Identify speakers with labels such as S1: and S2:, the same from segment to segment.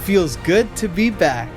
S1: Feels good to be back.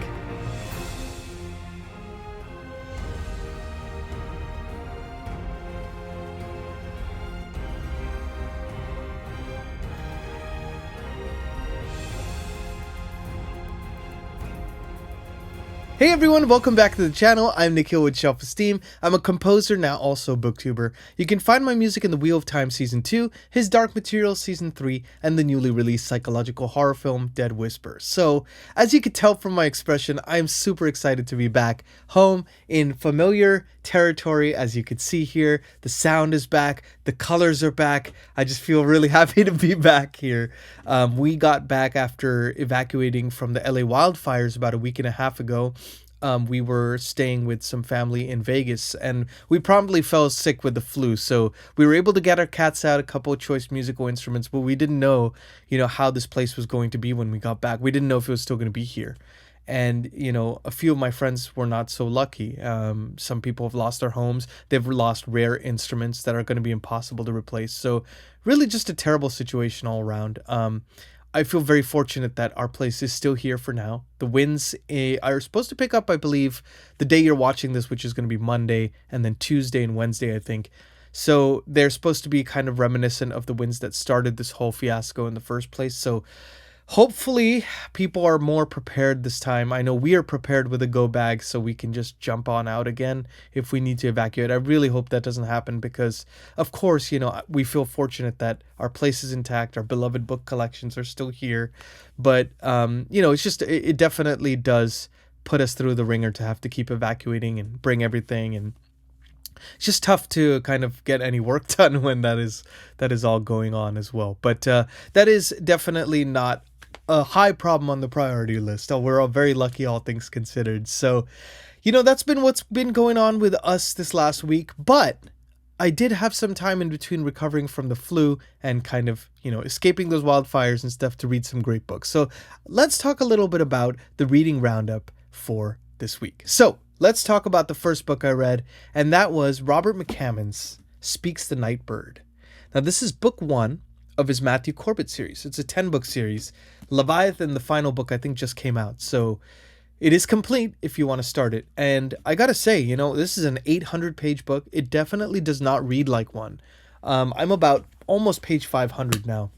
S1: Hey everyone, welcome back to the channel. I'm Nikhil with Shelf-Esteem. I'm a composer, now also a booktuber. You can find my music in The Wheel of Time Season 2, His Dark Materials Season 3, and the newly released psychological horror film Dead Whisper. So, as you can tell from my expression, I'm super excited to be back home in familiar territory. As you can see here, the sound is back, the colors are back. I just feel really happy to be back here. We got back after evacuating from the LA wildfires about a week and a half ago. We were staying with some family in Vegas, and we promptly fell sick with the flu. So we were able to get our cats out, a couple of choice musical instruments, but we didn't know, how this place was going to be when we got back. We didn't know if it was still going to be here. And, a few of my friends were not so lucky. Some people have lost their homes. They've lost rare instruments that are going to be impossible to replace. So really just a terrible situation all around. I feel very fortunate that our place is still here for now. The winds are supposed to pick up, I believe, the day you're watching this, which is going to be Monday, and then Tuesday and Wednesday, I think. So they're supposed to be kind of reminiscent of the winds that started this whole fiasco in the first place. So hopefully people are more prepared this time. I know we are prepared with a go bag, so we can just jump on out again if we need to evacuate. I really hope that doesn't happen because, of course, we feel fortunate that our place is intact. Our beloved book collections are still here. But, it's just, it definitely does put us through the ringer to have to keep evacuating and bring everything. And it's just tough to kind of get any work done when that is all going on as well. But that is definitely not a high problem on the priority list. We're all very lucky, all things considered. So, that's been what's been going on with us this last week. But I did have some time in between recovering from the flu and kind of, escaping those wildfires and stuff to read some great books. So let's talk a little bit about the reading roundup for this week. So let's talk about the first book I read, and that was Robert McCammon's Speaks the Night Bird. Now, this is book 1 of his Matthew Corbett series. It's a 10-book series. Leviathan, the final book, I think just came out. So it is complete if you want to start it. And I gotta say, this is an 800-page book. It definitely does not read like one. I'm about almost page 500 now.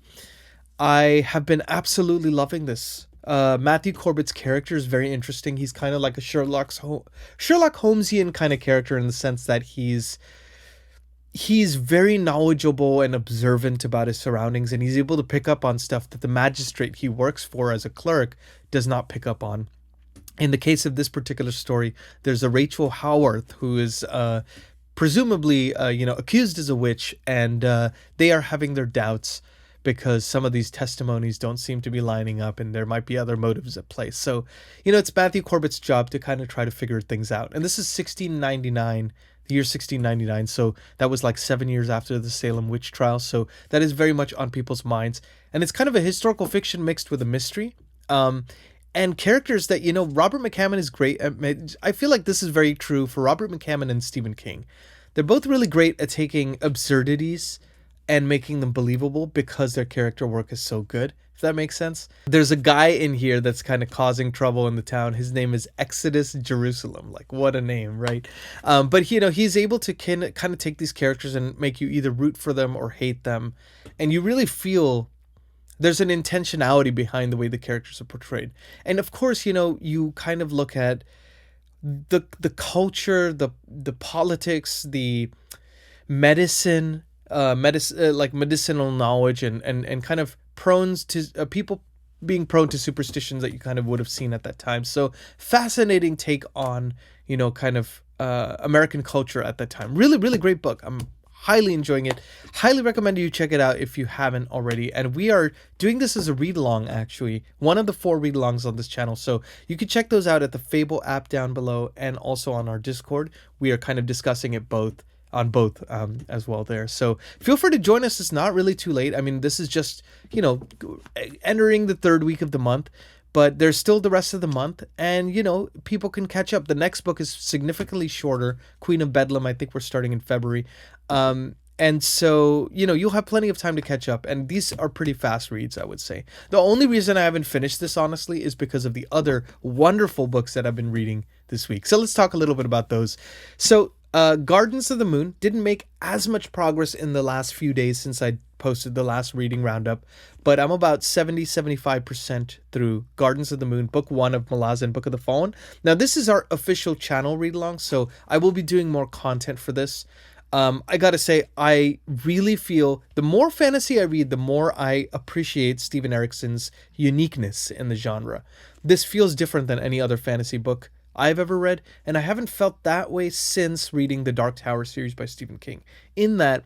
S1: I have been absolutely loving this. Matthew Corbett's character is very interesting. He's kind of like a Sherlock Holmesian kind of character in the sense that he's very knowledgeable and observant about his surroundings, and he's able to pick up on stuff that the magistrate he works for as a clerk does not pick up on. In the case of this particular story, there's a Rachel Howarth who is presumably accused as a witch, and they are having their doubts because some of these testimonies don't seem to be lining up and there might be other motives at play. So, it's Matthew Corbett's job to kind of try to figure things out. And this is 1699, the year 1699. So that was like 7 years after the Salem witch trial. So that is very much on people's minds. And it's kind of a historical fiction mixed with a mystery. And characters that, Robert McCammon is great. I feel like this is very true for Robert McCammon and Stephen King. They're both really great at taking absurdities and making them believable because their character work is so good, if that makes sense. There's a guy in here that's kind of causing trouble in the town. His name is Exodus Jerusalem. Like, what a name, right? But, he's able to kind of take these characters and make you either root for them or hate them. And you really feel there's an intentionality behind the way the characters are portrayed. And, of course, you kind of look at the culture, the politics, the medicine, like medicinal knowledge and kind of prone to people being prone to superstitions that you kind of would have seen at that time. So fascinating take on, kind of American culture at that time. Really, really great book. I'm highly enjoying it. Highly recommend you check it out if you haven't already. And we are doing this as a read-along, actually. One of the 4 read-alongs on this channel. So you can check those out at the Fable app down below and also on our Discord. We are kind of discussing it both as well there. So feel free to join us. It's not really too late. I mean, this is just, entering the 3rd week of the month. But there's still the rest of the month, and, people can catch up. The next book is significantly shorter, Queen of Bedlam. I think we're starting in February. And so, you'll have plenty of time to catch up. And these are pretty fast reads, I would say. The only reason I haven't finished this, honestly, is because of the other wonderful books that I've been reading this week. So let's talk a little bit about those. So, Gardens of the Moon didn't make as much progress in the last few days since I posted the last reading roundup, but I'm about 75% through Gardens of the Moon, book 1 of Malazan, Book of the Fallen. Now, this is our official channel read along, so I will be doing more content for this. I gotta say, I really feel the more fantasy I read, the more I appreciate Steven Erikson's uniqueness in the genre. This feels different than any other fantasy book I've ever read, and I haven't felt that way since reading the Dark Tower series by Stephen King. In that,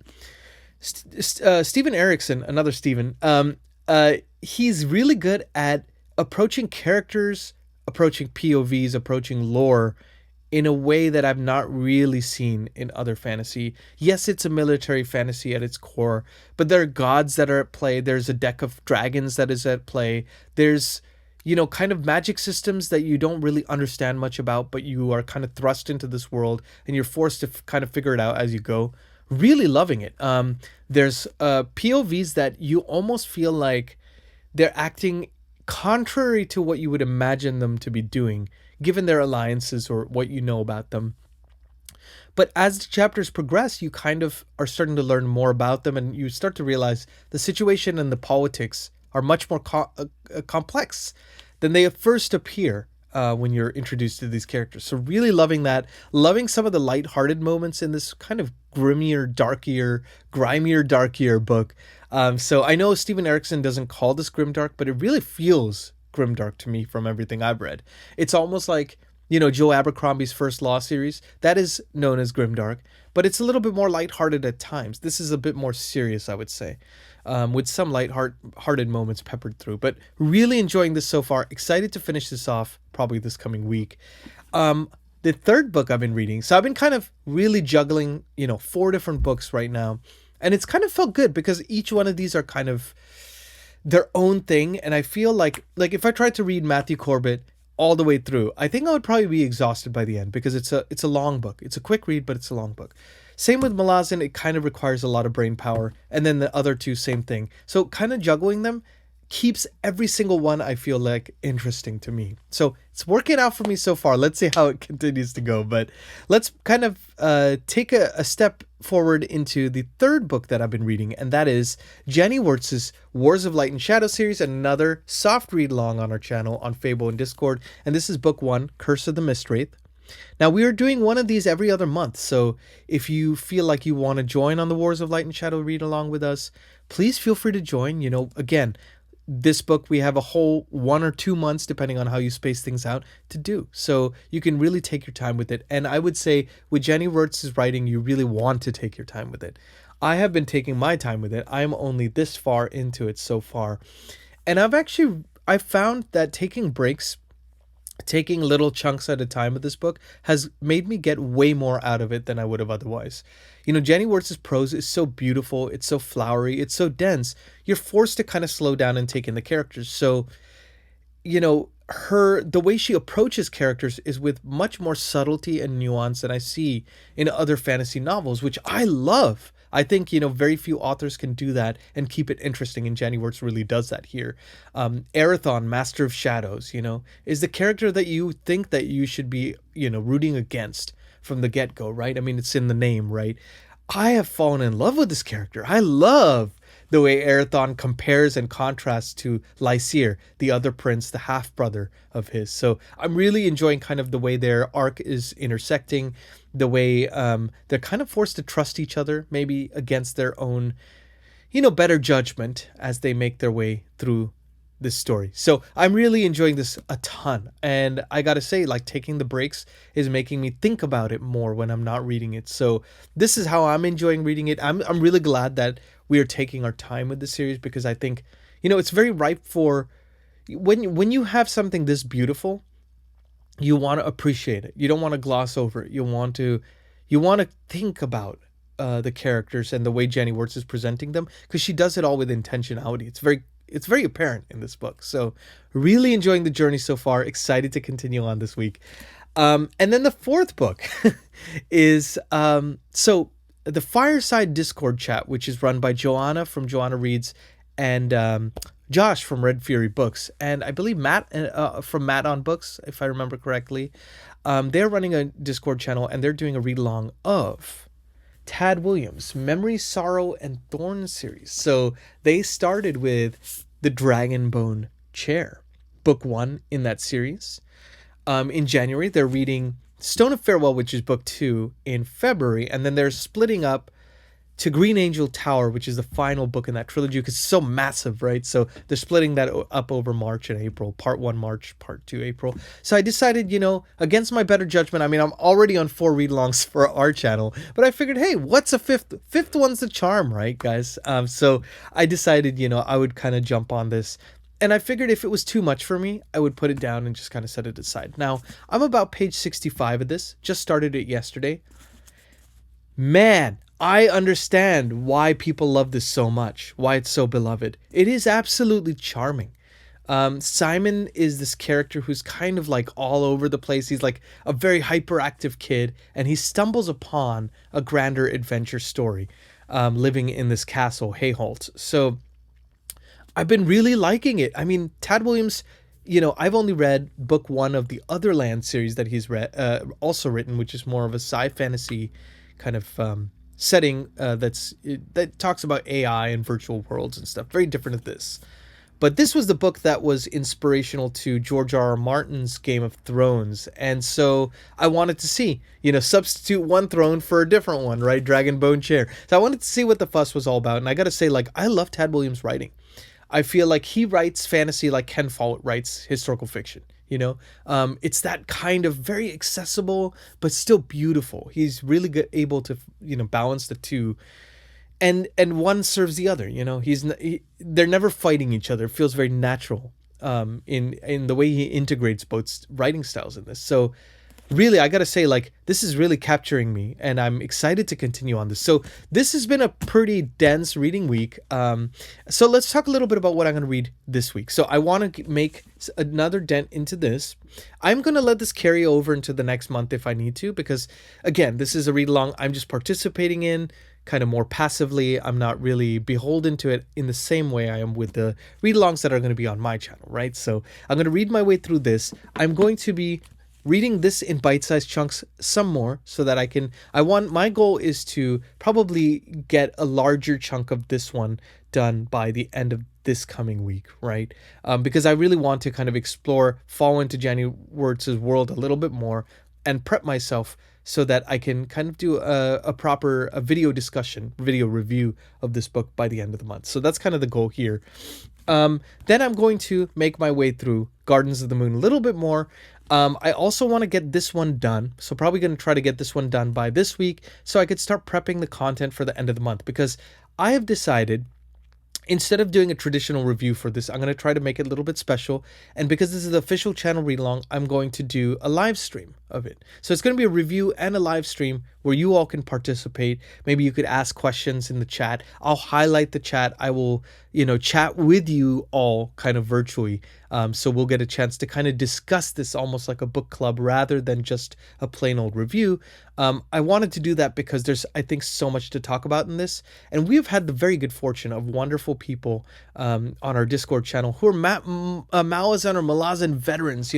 S1: Steven Erikson, another Steven, he's really good at approaching characters, approaching POVs, approaching lore in a way that I've not really seen in other fantasy. Yes, it's a military fantasy at its core, but there are gods that are at play. There's a deck of dragons that is at play. There's, kind of magic systems that you don't really understand much about, but you are kind of thrust into this world and you're forced to kind of figure it out as you go. Really loving it. There's POVs that you almost feel like they're acting contrary to what you would imagine them to be doing, given their alliances or what you know about them. But as the chapters progress, you kind of are starting to learn more about them, and you start to realize the situation and the politics are much more complex than they at first appear when you're introduced to these characters. So really loving that, loving some of the lighthearted moments in this kind of grimier, darkier book. So I know Steven Erikson doesn't call this grimdark, but it really feels grimdark to me from everything I've read. It's almost like, Joe Abercrombie's First Law series. That is known as grimdark, but it's a little bit more lighthearted at times. This is a bit more serious, I would say, with some lighthearted moments peppered through. But really enjoying this so far. Excited to finish this off probably this coming week. The third book I've been reading. So I've been kind of really juggling, 4 different books right now. And it's kind of felt good because each one of these are kind of their own thing. And I feel like if I tried to read Matthew Corbett all the way through, I think I would probably be exhausted by the end because it's a long book. It's a quick read, but it's a long book. Same with Malazan, it kind of requires a lot of brain power. And then the other two, same thing. So kind of juggling them keeps every single one, I feel like, interesting to me. So it's working out for me so far. Let's see how it continues to go. But let's kind of take a step forward into the third book that I've been reading, and that is Jenny Wirtz's Wars of Light and Shadow series, another soft read along on our channel on Fable and Discord. And this is book 1, Curse of the Mistwraith. Now, we are doing one of these every other month, so if you feel like you want to join on the Wars of Light and Shadow read along with us, please feel free to join. Again, this book we have a whole 1 or 2 months, depending on how you space things out, to do. So you can really take your time with it. And I would say with Jenny Wirtz's writing, you really want to take your time with it. I have been taking my time with it. I'm only this far into it so far. And I've found that taking breaks, taking little chunks at a time of this book has made me get way more out of it than I would have otherwise. Jenny Wirtz's prose is so beautiful, it's so flowery, it's so dense. You're forced to kind of slow down and take in the characters. So, the way she approaches characters is with much more subtlety and nuance than I see in other fantasy novels, which I love. I think, very few authors can do that and keep it interesting, and Jenny Wirtz really does that here. Arathon, Master of Shadows, is the character that you think that you should be, rooting against from the get-go, right? I mean, it's in the name, right? I have fallen in love with this character. I love the way Arathon compares and contrasts to Lysair, the other prince, the half-brother of his. So I'm really enjoying kind of the way their arc is intersecting, the way they're kind of forced to trust each other, maybe against their own, better judgment as they make their way through this story. So I'm really enjoying this a ton. And I gotta say, taking the breaks is making me think about it more when I'm not reading it. So this is how I'm enjoying reading it. I'm really glad that we are taking our time with the series, because I think, it's very ripe for when you have something this beautiful, you want to appreciate it. You don't want to gloss over it. You want to think about the characters and the way Jenny Wirtz is presenting them, because she does it all with intentionality. It's very apparent in this book. So really enjoying the journey so far. Excited to continue on this week. And then the fourth book is, so the Fireside Discord chat, which is run by Joanna from Joanna Reads and Josh from Red Fury Books, and I believe Matt from Matt on Books, if I remember correctly. They're running a Discord channel, and they're doing a read along of Tad Williams' Memory, Sorrow, and Thorn series. So they started with the Dragonbone Chair, book 1 in that series. In January, they're reading Stone of Farewell, which is book 2, in February, and then they're splitting up to Green Angel Tower, which is the final book in that trilogy, because it's so massive, right? So they're splitting that up over March and April. Part 1 March, Part 2 April. So I decided, against my better judgment, I mean, I'm already on 4 read-alongs for our channel, but I figured, hey, what's a fifth? Fifth one's the charm, right, guys? So I decided, I would kind of jump on this. And I figured if it was too much for me, I would put it down and just kind of set it aside. Now, I'm about page 65 of this. Just started it yesterday. Man, I understand why people love this so much, why it's so beloved. It is absolutely charming. Simon is this character who's kind of like all over the place. He's like a very hyperactive kid, and he stumbles upon a grander adventure story, living in this castle, Hayholt. So I've been really liking it. I mean, Tad Williams, I've only read book 1 of the Otherland series that he's also written, which is more of a sci-fantasy kind of setting that talks about AI and virtual worlds and stuff. Very different of this. But this was the book that was inspirational to George R.R. Martin's Game of Thrones. And so I wanted to see, substitute one throne for a different one, right? Dragonbone Chair. So I wanted to see what the fuss was all about. And I got to say, I love Tad Williams' writing. I feel like he writes fantasy like Ken Follett writes historical fiction. It's that kind of very accessible but still beautiful. He's really good, able to balance the two, and one serves the other. They're never fighting each other. It feels very natural in the way he integrates both writing styles in this. So really, I gotta say, this is really capturing me, and I'm excited to continue on this. So this has been a pretty dense reading week. So let's talk a little bit about what I'm gonna read this week. So I want to make another dent into this. I'm gonna let this carry over into the next month if I need to, because again, this is a read along I'm just participating in kind of more passively. I'm not really beholden to it in the same way I am with the read alongs that are going to be on my channel, right? So I'm going to read my way through this. I'm going to be reading this in bite-sized chunks some more so that my goal is to probably get a larger chunk of this one done by the end of this coming week, right? Because I really want to kind of fall into Jenny Wirtz's world a little bit more and prep myself so that I can kind of do a proper video review of this book by the end of the month. So that's kind of the goal here. Then I'm going to make my way through Gardens of the Moon a little bit more. I also want to get this one done. So probably going to try to get this one done by this week so I could start prepping the content for the end of the month, because I have decided, instead of doing a traditional review for this, I'm going to try to make it a little bit special. And because this is the official channel read along, I'm going to do a live stream of it. So it's going to be a review and a live stream where you all can participate. Maybe you could ask questions in the chat. I'll highlight the chat. I will, chat with you all kind of virtually. So we'll get a chance to kind of discuss this almost like a book club rather than just a plain old review. I wanted to do that because there's, I think, so much to talk about in this. And we've had the very good fortune of wonderful people on our Discord channel who are Malazan or Malazan veterans.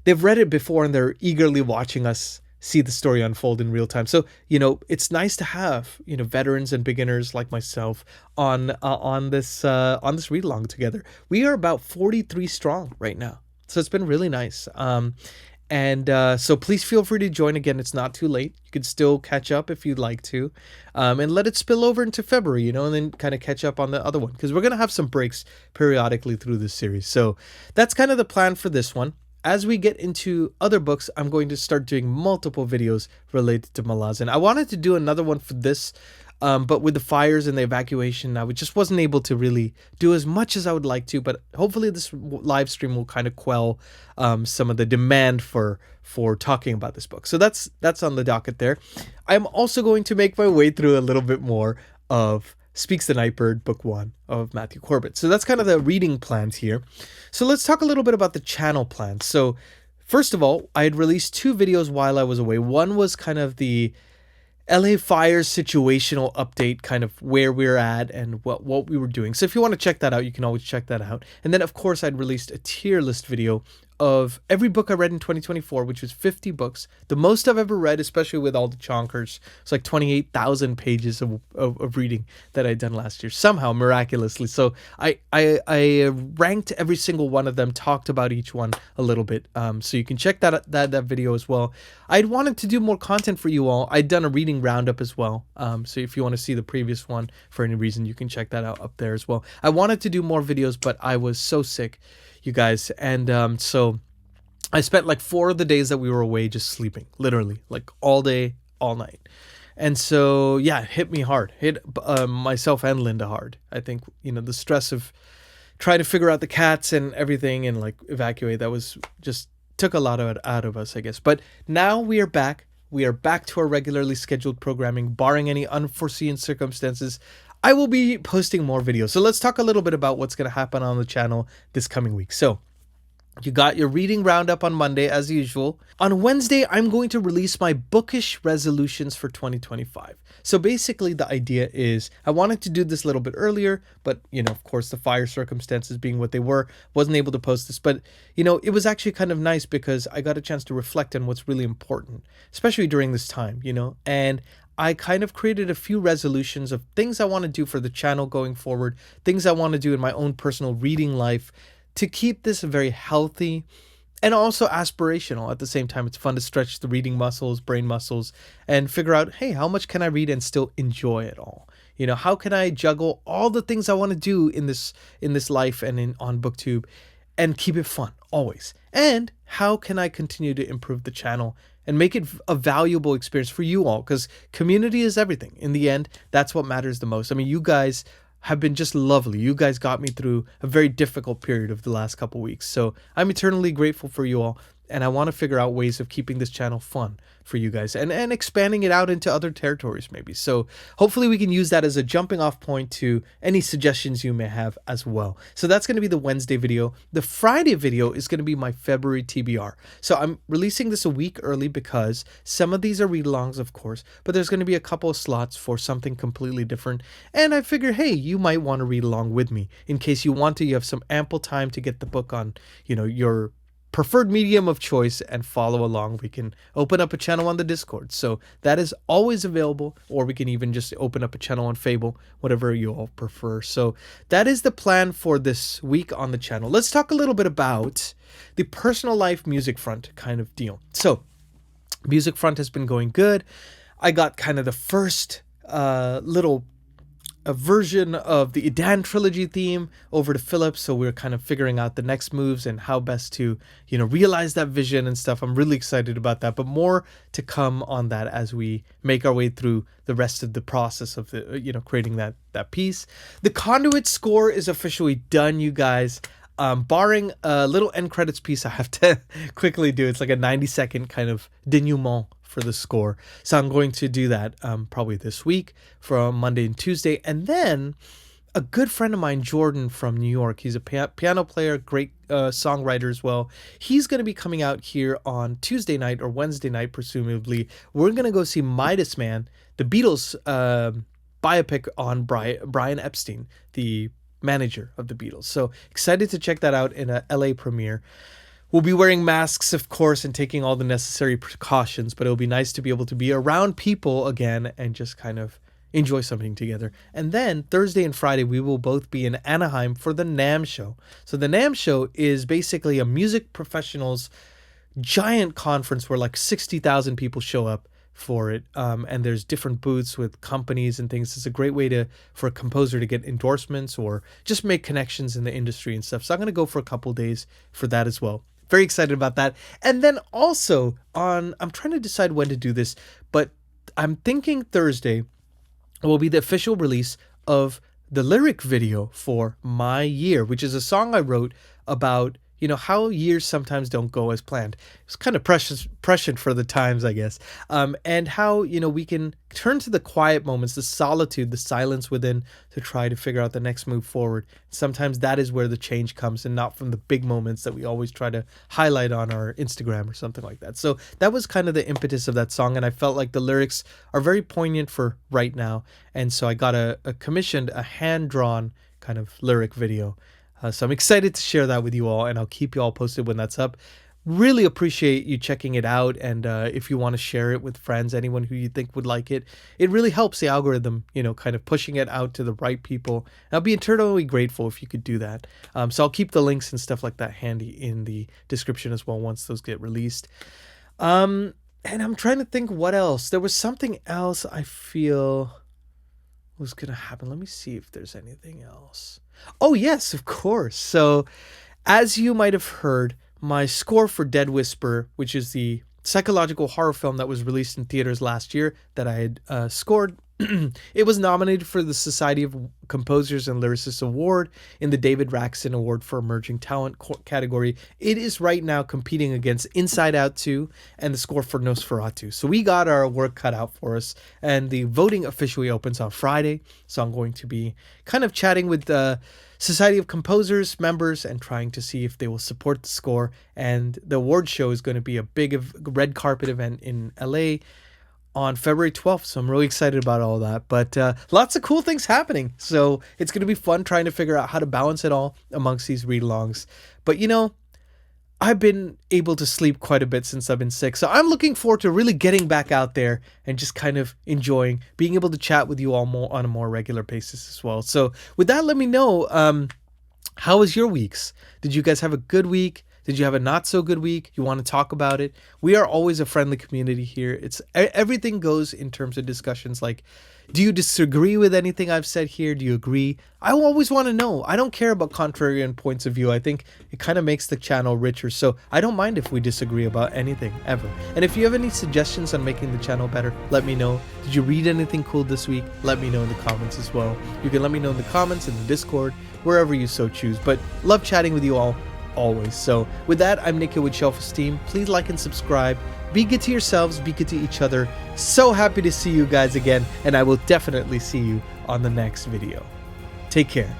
S1: They've read it before and they're eagerly watching us see the story unfold in real time. So, it's nice to have, veterans and beginners like myself on this read along together. We are about 43 strong right now. So it's been really nice. So please feel free to join again. It's not too late. You can still catch up if you'd like to, and let it spill over into February, and then kind of catch up on the other one, because we're going to have some breaks periodically through this series. So that's kind of the plan for this one. As we get into other books, I'm going to start doing multiple videos related to Malazan. I wanted to do another one for this, but with the fires and the evacuation, I just wasn't able to really do as much as I would like to. But hopefully this live stream will kind of quell some of the demand for talking about this book. So that's on the docket there. I'm also going to make my way through a little bit more of Speaks the Nightbird, Book 1 of Matthew Corbett. So that's kind of the reading plans here. So let's talk a little bit about the channel plans. So first of all, I had released 2 videos while I was away. One was kind of the LA Fire situational update, kind of where we're at and what we were doing. So if you want to check that out, you can always check that out. And then, of course, I'd released a tier list video of every book I read in 2024, which was 50 books, the most I've ever read, especially with all the chonkers. It's like 28,000 pages of reading that I'd done last year, somehow, miraculously. So I ranked every single one of them, talked about each one a little bit. So you can check that video as well. I'd wanted to do more content for you all. I'd done a reading roundup as well. So if you want to see the previous one for any reason, you can check that out up there as well. I wanted to do more videos, but I was so sick, you guys. And so I spent like 4 of the days that we were away just sleeping, literally, like all day, all night. And so, yeah, it hit me hard. Hit myself and Linda hard. I think, the stress of trying to figure out the cats and everything and like evacuate, that was just took a lot out of us, I guess. But now we are back. We are back to our regularly scheduled programming, barring any unforeseen circumstances. I will be posting more videos. So let's talk a little bit about what's going to happen on the channel this coming week. So you got your reading roundup on Monday, as usual. On Wednesday, I'm going to release my bookish resolutions for 2025. So basically, the idea is I wanted to do this a little bit earlier, but, of course, the fire circumstances being what they were, wasn't able to post this. But, it was actually kind of nice because I got a chance to reflect on what's really important, especially during this time, and I kind of created a few resolutions of things I want to do for the channel going forward, things I want to do in my own personal reading life, to keep this very healthy and also aspirational. At the same time, it's fun to stretch the reading muscles, brain muscles, and figure out, hey, how much can I read and still enjoy it all? How can I juggle all the things I want to do in this life and on BookTube and keep it fun always? And how can I continue to improve the channel and make it a valuable experience for you all? Because community is everything. In the end, that's what matters the most. I mean, you guys have been just lovely. You guys got me through a very difficult period of the last couple weeks. So I'm eternally grateful for you all. And I want to figure out ways of keeping this channel fun for you guys and expanding it out into other territories maybe. So hopefully we can use that as a jumping off point to any suggestions you may have as well. So that's going to be the Wednesday video. The Friday video is going to be my February TBR. So I'm releasing this a week early because some of these are read-alongs, of course, but there's going to be a couple of slots for something completely different. And I figure, hey, you might want to read along with me in case you want to. You have some ample time to get the book on, your preferred medium of choice and follow along. We can open up a channel on the Discord, so that is always available, or we can even just open up a channel on Fable, whatever you all prefer. So that is the plan for this week on the channel. Let's talk a little bit about the personal life music front kind of deal. So music front has been going good. I got kind of the first little a version of the Idan trilogy theme over to Philip, so we're kind of figuring out the next moves and how best to realize that vision and stuff. I'm really excited about that, but more to come on that as we make our way through the rest of the process of the creating that piece. The Conduit score is officially done, you guys. Barring a little end credits piece I have to quickly do. It's like a 90-second kind of denouement for the score. So I'm going to do that probably this week for Monday and Tuesday. And then a good friend of mine, Jordan from New York, he's a piano player, great songwriter as well. He's going to be coming out here on Tuesday night or Wednesday night, presumably. We're going to go see Midas Man, the Beatles biopic on Brian Epstein, the manager of the Beatles. So excited to check that out in a LA premiere. We'll be wearing masks, of course, and taking all the necessary precautions, but it'll be nice to be able to be around people again and just kind of enjoy something together. And then Thursday and Friday, we will both be in Anaheim for the NAMM show. So the NAMM show is basically a music professionals giant conference where like 60,000 people show up for it, and there's different booths with companies and things. It's a great way for a composer to get endorsements or just make connections in the industry and stuff. So I'm going to go for a couple days for that as well. Very excited about that. And then also I'm trying to decide when to do this, but I'm thinking Thursday will be the official release of the lyric video for My Year, which is a song I wrote about you know, how years sometimes don't go as planned. It's kind of prescient for the times, I guess. And how, you know, we can turn to the quiet moments, the solitude, the silence within to try to figure out the next move forward. Sometimes that is where the change comes, and not from the big moments that we always try to highlight on our Instagram or something like that. So that was kind of the impetus of that song, and I felt like the lyrics are very poignant for right now. And so I got a commissioned, a hand-drawn kind of lyric video. So I'm excited to share that with you all, and I'll keep you all posted when that's up. Really appreciate you checking it out, and if you want to share it with friends, anyone who you think would like it, it really helps the algorithm, you know, kind of pushing it out to the right people. And I'll be eternally grateful if you could do that. So I'll keep the links and stuff like that handy in the description as well once those get released. And I'm trying to think what else. There was something else I feel was going to happen. Let me see if there's anything else. Oh, yes, of course. So, as you might have heard, my score for Dead Whisper, which is the psychological horror film that was released in theaters last year that I had scored, it was nominated for the Society of Composers and Lyricists Award in the David Raxon Award for Emerging Talent category. It is right now competing against Inside Out 2 and the score for Nosferatu. So we got our work cut out for us, and the voting officially opens on Friday. So I'm going to be kind of chatting with the Society of Composers members and trying to see if they will support the score. And the award show is going to be a big red carpet event in LA on February 12th, so I'm really excited about all that. But lots of cool things happening, so it's going to be fun trying to figure out how to balance it all amongst these read-alongs. But you know, I've been able to sleep quite a bit since I've been sick, so I'm looking forward to really getting back out there and just kind of enjoying being able to chat with you all more on a more regular basis as well. So with that, let me know, how was your weeks? Did you guys have a good week? Did you have a not so good week? You want to talk about it? We are always a friendly community here. It's everything goes in terms of discussions like, do you disagree with anything I've said here? Do you agree? I always want to know. I don't care about contrarian points of view. I think it kind of makes the channel richer. So I don't mind if we disagree about anything ever. And if you have any suggestions on making the channel better, let me know. Did you read anything cool this week? Let me know in the comments as well. You can let me know in the comments, in the Discord, wherever you so choose. But love chatting with you all always. So with that, I'm Nikhil with Shelf-Esteem. Please like and subscribe. Be good to yourselves, be good to each other. So happy to see you guys again, and I will definitely see you on the next video. Take care.